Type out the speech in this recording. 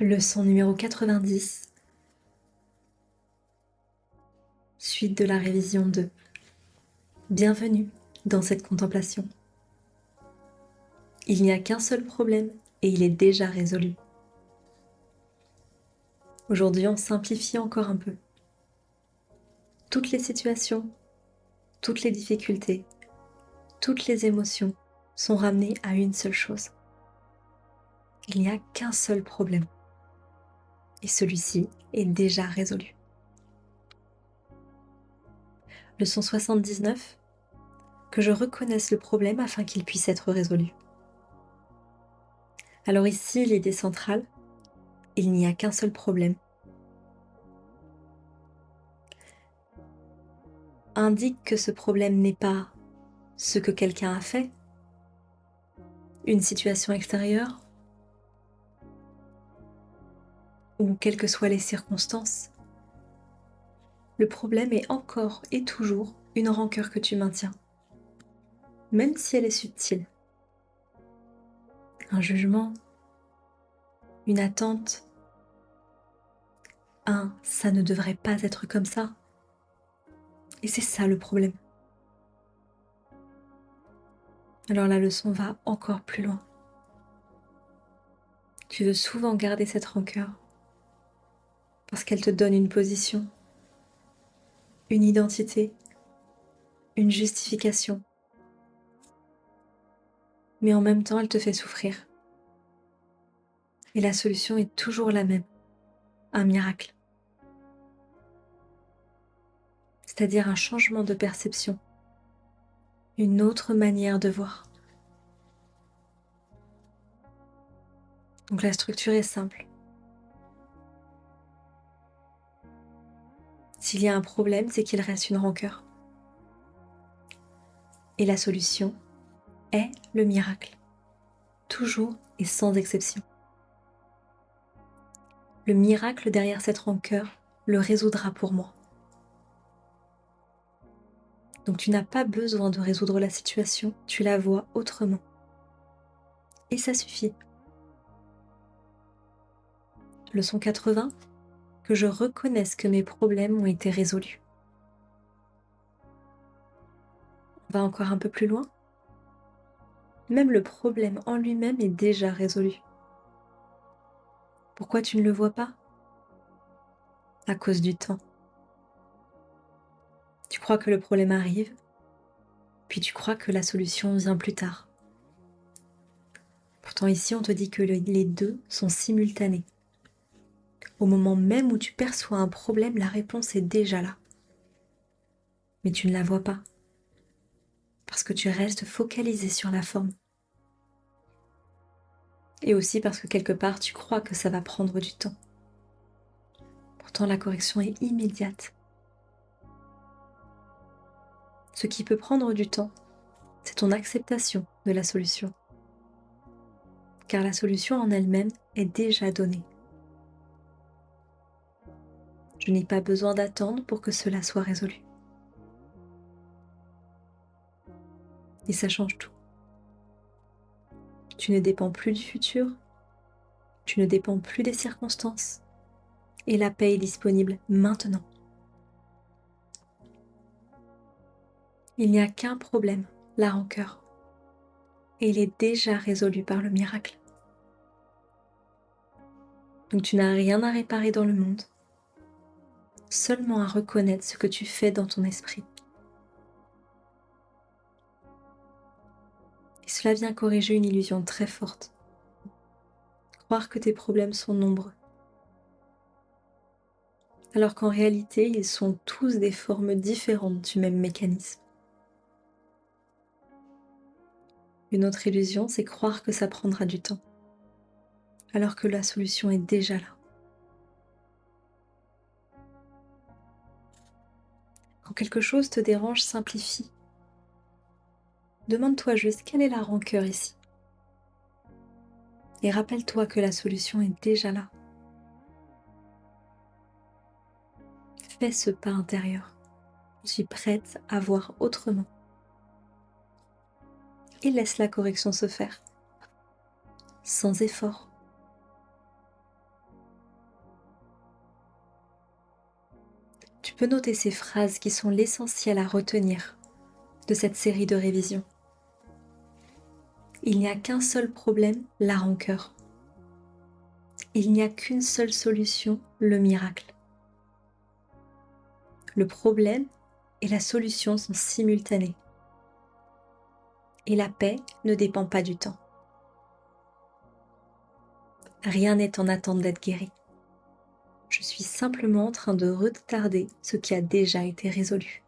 Leçon numéro 90, suite de la révision 2. Bienvenue dans cette contemplation. Il n'y a qu'un seul problème et il est déjà résolu. Aujourd'hui, on simplifie encore un peu. Toutes les situations, toutes les difficultés, toutes les émotions sont ramenées à une seule chose. Il n'y a qu'un seul problème. Et celui-ci est déjà résolu. Leçon 79, que je reconnaisse le problème afin qu'il puisse être résolu. Alors ici, l'idée centrale, il n'y a qu'un seul problème. Indique que ce problème n'est pas ce que quelqu'un a fait, une situation extérieure, ou quelles que soient les circonstances. Le problème est encore et toujours une rancœur que tu maintiens, même si elle est subtile. Un jugement, une attente, ça ne devrait pas être comme ça. Et c'est ça le problème. Alors la leçon va encore plus loin. Tu veux souvent garder cette rancœur parce qu'elle te donne une position, une identité, une justification. Mais en même temps, elle te fait souffrir. Et la solution est toujours la même, un miracle. C'est-à-dire un changement de perception, une autre manière de voir. Donc la structure est simple. S'il y a un problème, c'est qu'il reste une rancœur. Et la solution est le miracle, toujours et sans exception. Le miracle derrière cette rancœur le résoudra pour moi. Donc tu n'as pas besoin de résoudre la situation, tu la vois autrement. Et ça suffit. Leçon 80, que je reconnaisse que mes problèmes ont été résolus. On va encore un peu plus loin. Même le problème en lui-même est déjà résolu. Pourquoi tu ne le vois pas? À cause du temps. Tu crois que le problème arrive, puis tu crois que la solution vient plus tard. Pourtant ici, on te dit que les deux sont simultanés. Au moment même où tu perçois un problème, la réponse est déjà là. Mais tu ne la vois pas, parce que tu restes focalisé sur la forme. Et aussi parce que quelque part, tu crois que ça va prendre du temps. Pourtant, la correction est immédiate. Ce qui peut prendre du temps, c'est ton acceptation de la solution. Car la solution en elle-même est déjà donnée. Je n'ai pas besoin d'attendre pour que cela soit résolu. Et ça change tout. Tu ne dépends plus du futur, tu ne dépends plus des circonstances, et la paix est disponible maintenant. Il n'y a qu'un problème, la rancœur, et il est déjà résolu par le miracle. Donc tu n'as rien à réparer dans le monde, seulement à reconnaître ce que tu fais dans ton esprit. Et cela vient corriger une illusion très forte. Croire que tes problèmes sont nombreux. Alors qu'en réalité, ils sont tous des formes différentes du même mécanisme. Une autre illusion, c'est croire que ça prendra du temps, alors que la solution est déjà là. Quand quelque chose te dérange, simplifie. Demande-toi juste quelle est la rancœur ici. Et rappelle-toi que la solution est déjà là. Fais ce pas intérieur. Je suis prête à voir autrement. Et laisse la correction se faire, sans effort. peux noter ces phrases qui sont l'essentiel à retenir de cette série de révisions. Il n'y a qu'un seul problème, la rancœur. Il n'y a qu'une seule solution, le miracle. Le problème et la solution sont simultanés. Et la paix ne dépend pas du temps. Rien n'est en attente d'être guéri. Je suis simplement en train de retarder ce qui a déjà été résolu.